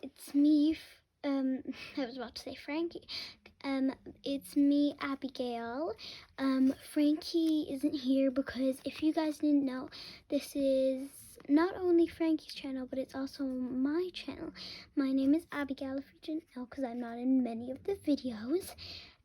it's me. I was about to say Frankie. It's me, Abigail. Frankie isn't here because if you guys didn't know, this is not only Frankie's channel, but it's also my channel. My name is Abigail, if you didn't know, because I'm not in many of the videos.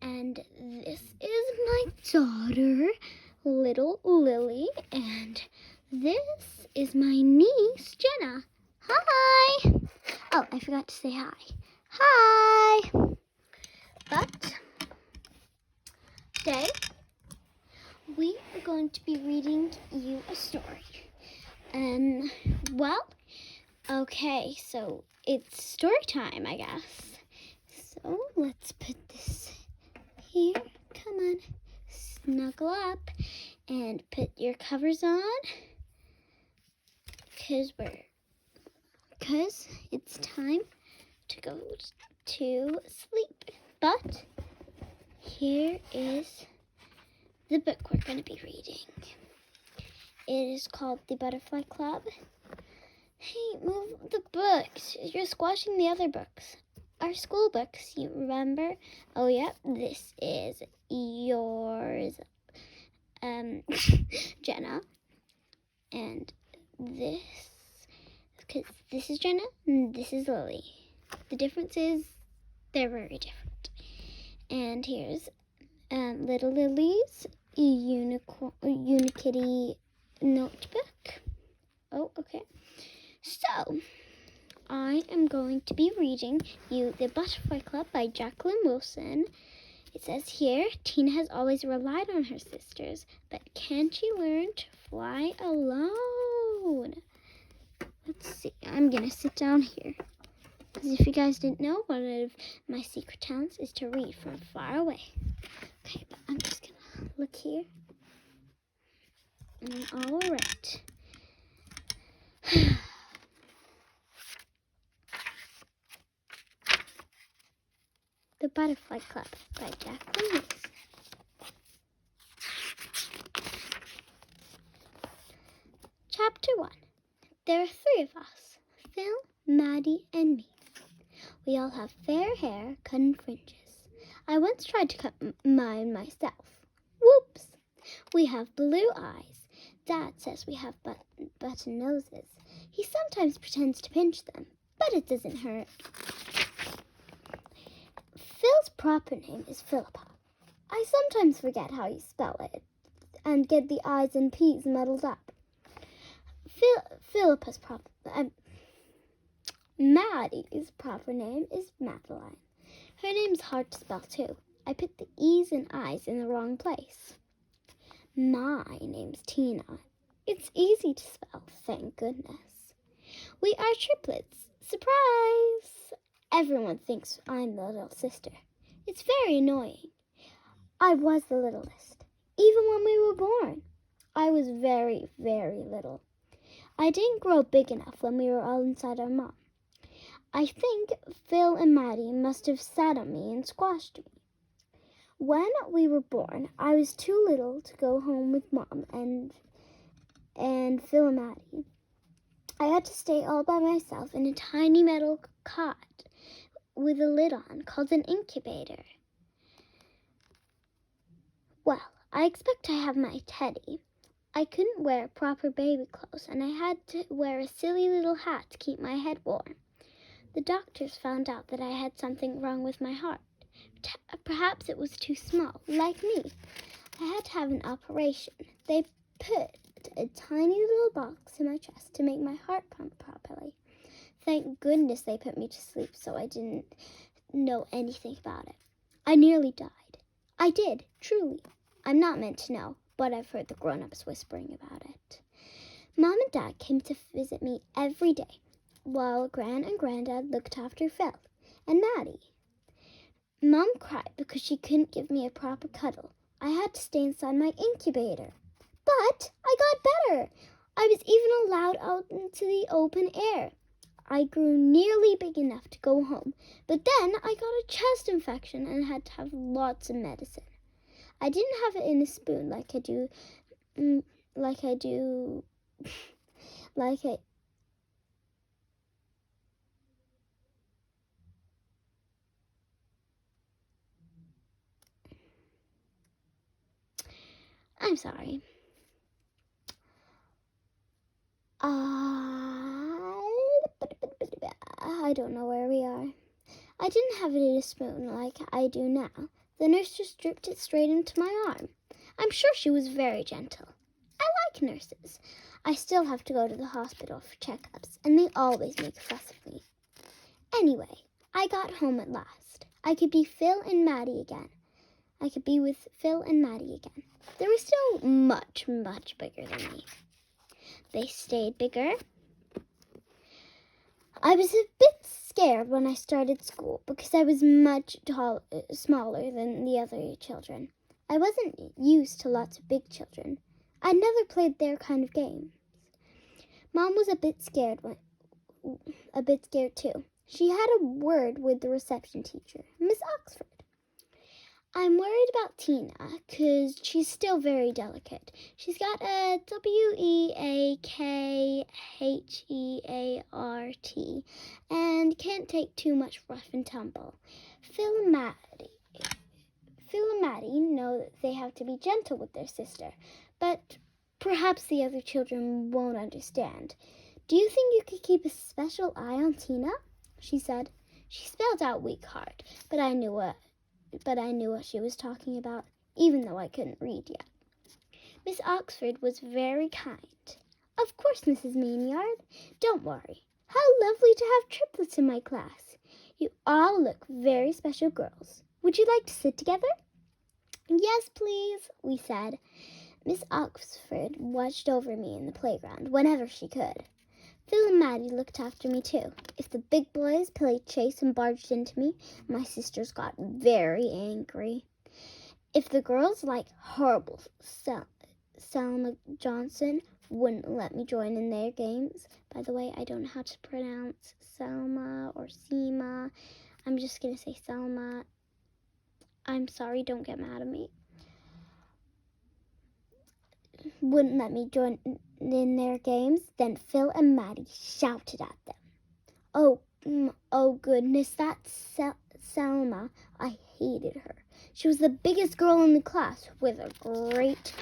And this is my daughter, little Lily, and this is my niece, Jenna. Hi! Oh, I forgot to say hi. Hi! But today, we are going to be reading you a story. Okay, so it's story time, I guess. So let's put this here. Come on, snuggle up and put your covers on, because it's time to go to sleep. But here is the book we're going to be reading. It is called The Butterfly Club. Hey, move the books. You're squashing the other books. Our school books, you remember? Oh, yeah, this is yours, Jenna. And this is Jenna, and this is Lily. The difference is they're very different. And here's Little Lily's Unikitty notebook. Oh, okay. So, I am going to be reading you The Butterfly Club by Jacqueline Wilson. It says here, Tina has always relied on her sisters, but can she learn to fly alone? Let's see. I'm going to sit down here. Because if you guys didn't know, one of my secret talents is to read from far away. Okay, but I'm just going to look here. All right. The Butterfly Club by Jacqueline Wilson. Chapter 1. There are 3 of us, Phil, Maddie, and me. We all have fair hair cut in fringes. I once tried to cut mine myself. Whoops! We have blue eyes. Dad says we have button noses. He sometimes pretends to pinch them, but it doesn't hurt. Phil's proper name is Philippa. I sometimes forget how you spell it and get the I's and P's muddled up. Maddie's proper name is Madeline. Her name's hard to spell too. I put the E's and I's in the wrong place. My name's Tina. It's easy to spell, thank goodness. We are triplets. Surprise! Everyone thinks I'm the little sister. It's very annoying. I was the littlest. Even when we were born, I was very, very little. I didn't grow big enough when we were all inside our mom. I think Phil and Maddie must have sat on me and squashed me. When we were born, I was too little to go home with Mom and Phil and Maddie. I had to stay all by myself in a tiny metal cot with a lid on called an incubator. Well, I expect I have my teddy. I couldn't wear proper baby clothes, and I had to wear a silly little hat to keep my head warm. The doctors found out that I had something wrong with my heart. Perhaps it was too small, like me. I had to have an operation. They put a tiny little box in my chest to make my heart pump properly. Thank goodness they put me to sleep so I didn't know anything about it. I nearly died. I did, truly. I'm not meant to know, but I've heard the grown-ups whispering about it. Mom and Dad came to visit me every day, while Gran and Granddad looked after Phil and Maddie. Mom cried because she couldn't give me a proper cuddle. I had to stay inside my incubator. But I got better. I was even allowed out into the open air. I grew nearly big enough to go home, but then I got a chest infection and had to have lots of medicine. I didn't have it in a spoon like I do I'm sorry. I don't know where we are. I didn't have it in a spoon like I do now. The nurse just dripped it straight into my arm. I'm sure she was very gentle. I like nurses. I still have to go to the hospital for checkups, and they always make a fuss of me. Anyway, I got home at last. I could be Phil and Maddie again. I could be with Phil and Maddie again. They were still much, much bigger than me. They stayed bigger. I was a bit scared when I started school because I was much smaller than the other children. I wasn't used to lots of big children. I'd never played their kind of games. Mom was a bit scared too. She had a word with the reception teacher, Miss Oxford. I'm worried about Tina because she's still very delicate. She's got a WEAKHEART and can't take too much rough and tumble. Phil and Maddie know that they have to be gentle with their sister, but perhaps the other children won't understand. Do you think you could keep a special eye on Tina? She said. She spelled out weak heart, but I knew what she was talking about, even though I couldn't read yet. Miss Oxford was very kind. Of course, Mrs. Maynard. Don't worry. How lovely to have triplets in my class. You all look very special girls. Would you like to sit together? Yes, please, we said. Miss Oxford watched over me in the playground whenever she could. Phil and Maddie looked after me too. If the big boys played chase and barged into me, my sisters got very angry. If the girls, like horrible Selma Johnson, wouldn't let me join in their games. By the way, I don't know how to pronounce Selma or Seema. I'm just going to say Selma. I'm sorry, don't get mad at me. Wouldn't let me join in their games, then Phil and Maddie shouted at them. Oh goodness, that's Selma. I hated her. She was the biggest girl in the class with a great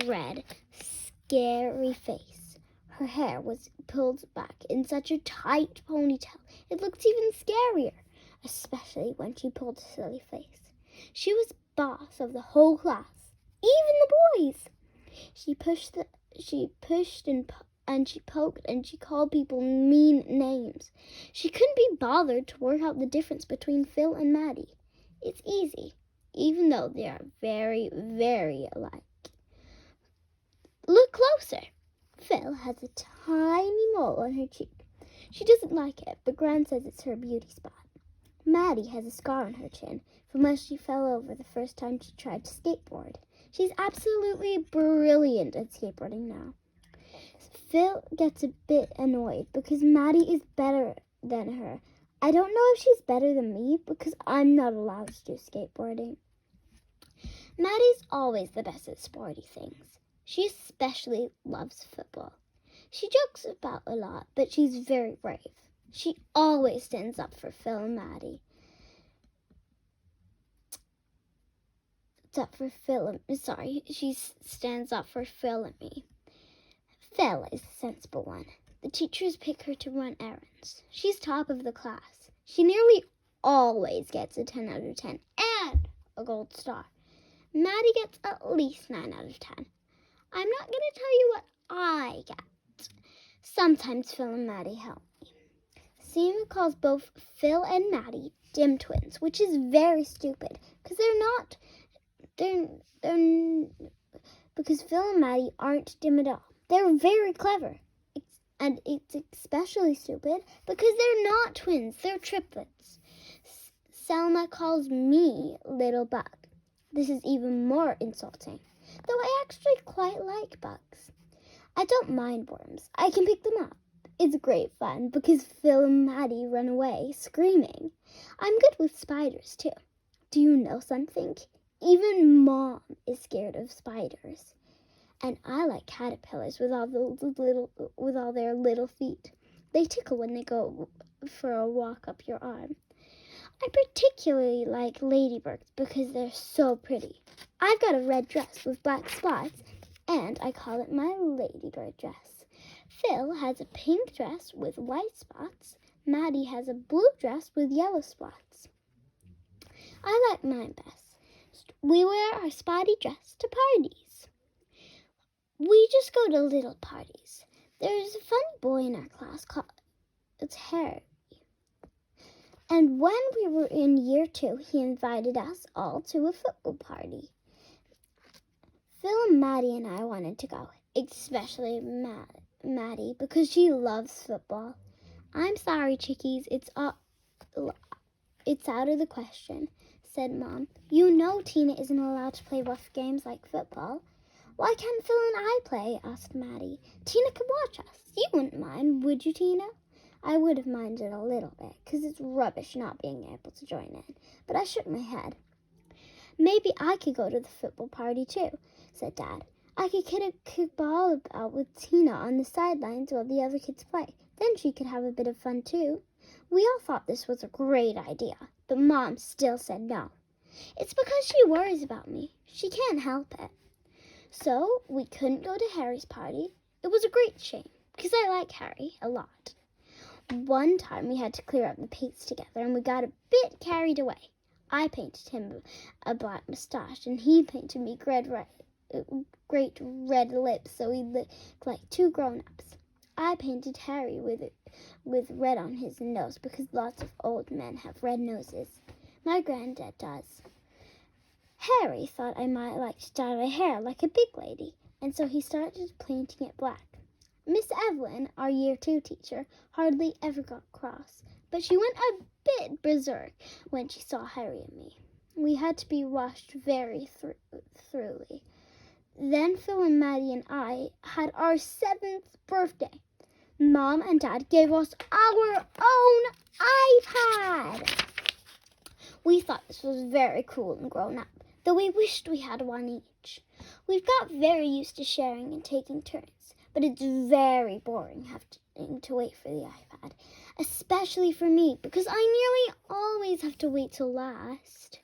red, scary face. Her hair was pulled back in such a tight ponytail, it looked even scarier, especially when she pulled a silly face. She was boss of the whole class, even the boys. She pushed and she poked and she called people mean names. She couldn't be bothered to work out the difference between Phil and Maddie. It's easy, even though they are very, very alike. Look closer. Phil has a tiny mole on her cheek. She doesn't like it, but Gran says it's her beauty spot. Maddie has a scar on her chin from when she fell over the first time she tried to skateboard. She's absolutely brilliant at skateboarding now. Phil gets a bit annoyed because Maddie is better than her. I don't know if she's better than me because I'm not allowed to do skateboarding. Maddie's always the best at sporty things. She especially loves football. She jokes about a lot, but she's very brave. She always stands up for Phil and Maddie. She stands up for Phil and me. Phil is a sensible one. The teachers pick her to run errands. She's top of the class. She nearly always gets a 10 out of 10 and a gold star. Maddie gets at least 9 out of 10. I'm not going to tell you what I get. Sometimes Phil and Maddie help me. Seema calls both Phil and Maddie dim twins, which is very stupid because because Phil and Maddie aren't dim at all. They're very clever. And it's especially stupid because they're not twins. They're triplets. Selma calls me Little Bug. This is even more insulting, though I actually quite like bugs. I don't mind worms. I can pick them up. It's great fun because Phil and Maddie run away screaming. I'm good with spiders too. Do you know something? Even Mom is scared of spiders. And I like caterpillars with all their little feet. They tickle when they go for a walk up your arm. I particularly like ladybirds because they're so pretty. I've got a red dress with black spots, and I call it my ladybird dress. Phil has a pink dress with white spots. Maddie has a blue dress with yellow spots. I like mine best. We wear our spotty dress to parties. We just go to little parties. There's a funny boy in our class called Harry. And when we were in year 2, he invited us all to a football party. Phil and Maddie and I wanted to go, especially Maddie, because she loves football. I'm sorry, chickies, it's out of the question, said Mom. You know Tina isn't allowed to play rough games like football. Why can't Phil and I play? Asked Maddie. Tina could watch us. You wouldn't mind, would you, Tina? I would have minded a little bit, because it's rubbish not being able to join in, but I shook my head. Maybe I could go to the football party too, said Dad. I could kick a ball about with Tina on the sidelines while the other kids play. Then she could have a bit of fun too. We all thought this was a great idea, but Mom still said no. It's because she worries about me. She can't help it. So we couldn't go to Harry's party. It was a great shame, because I like Harry a lot. One time we had to clear up the paints together, and we got a bit carried away. I painted him a black moustache, and he painted me great red lips, so we looked like two grown-ups. I painted Harry with red on his nose, because lots of old men have red noses. My granddad does. Harry thought I might like to dye my hair like a big lady, and so he started painting it black. Miss Evelyn, our year 2 teacher, hardly ever got cross, but she went a bit berserk when she saw Harry and me. We had to be washed very thoroughly. Then Phil and Maddie and I had our 7th birthday. Mom and Dad gave us our own iPad. We thought this was very cool and grown up, though we wished we had one each. We've got very used to sharing and taking turns. But it's very boring having to wait for the iPad, especially for me, because I nearly always have to wait till last.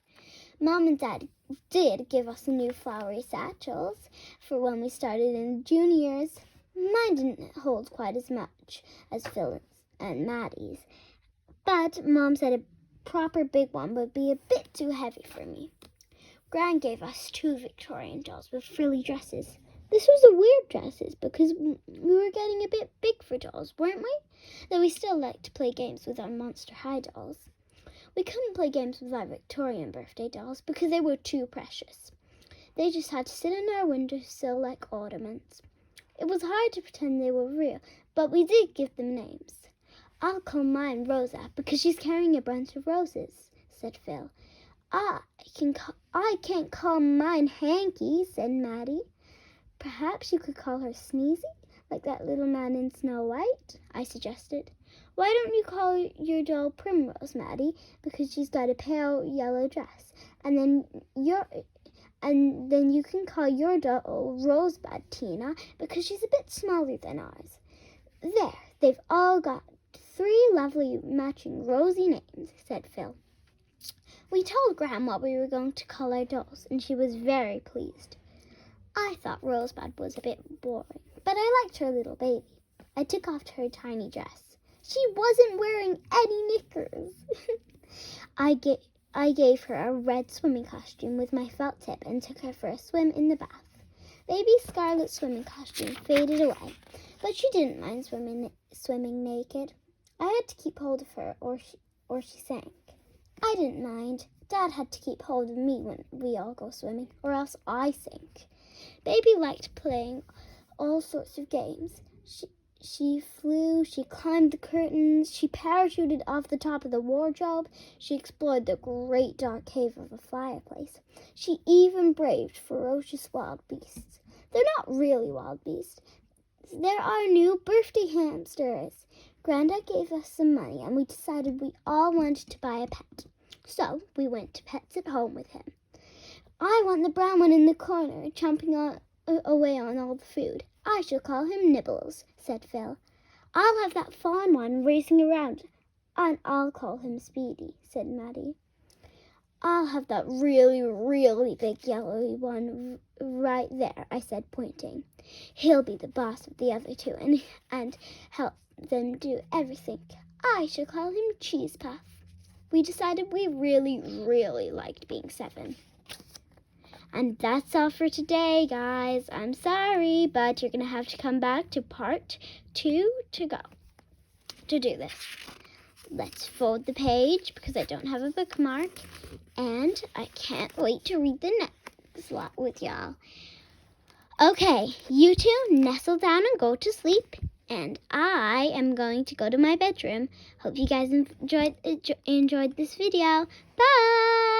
Mom and Dad did give us new flowery satchels for when we started in juniors. Mine didn't hold quite as much as Phil's and Maddie's, but Mom said a proper big one would be a bit too heavy for me. Gran gave us 2 Victorian dolls with frilly dresses. This was a weird dresses because we were getting a bit big for dolls, weren't we? Though we still liked to play games with our Monster High dolls. We couldn't play games with our Victorian birthday dolls because they were too precious. They just had to sit in our windowsill like ornaments. It was hard to pretend they were real, but we did give them names. I'll call mine Rosa because she's carrying a bunch of roses, said Phil. I can't call mine Hanky, said Maddie. Perhaps you could call her Sneezy, like that little man in Snow White, I suggested. Why don't you call your doll Primrose, Maddie, because she's got a pale yellow dress, and then you can call your doll Rosebud, Tina, because she's a bit smaller than ours. There, they've all got 3 lovely matching rosy names, said Phil. We told Gran what we were going to call our dolls, and she was very pleased. I thought Rosebud was a bit boring, but I liked her little baby. I took off her tiny dress. She wasn't wearing any knickers. I gave her a red swimming costume with my felt tip and took her for a swim in the bath. Baby Scarlet's swimming costume faded away, but she didn't mind swimming naked. I had to keep hold of her or she sank. I didn't mind. Dad had to keep hold of me when we all go swimming, or else I sink. Baby liked playing all sorts of games. She flew, she climbed the curtains, she parachuted off the top of the wardrobe, she explored the great dark cave of the fireplace. She even braved ferocious wild beasts. They're not really wild beasts. There are new birthday hamsters. Grandad gave us some money, and we decided we all wanted to buy a pet. So we went to Pets at Home with him. I want the brown one in the corner, chomping away on all the food. I shall call him Nibbles, said Phil. I'll have that fawn one racing around And I'll call him Speedy, said Maddie. I'll have that really, really big yellowy one right there, I said, pointing. He'll be the boss of the other two and help them do everything. I shall call him Cheese Puff. We decided we really, really liked being 7. And that's all for today, guys. I'm sorry, but you're going to have to come back to part 2 to do this. Let's fold the page because I don't have a bookmark, and I can't wait to read the next lot with y'all. Okay, you two nestle down and go to sleep, and I am going to go to my bedroom. Hope you guys enjoyed this video. Bye!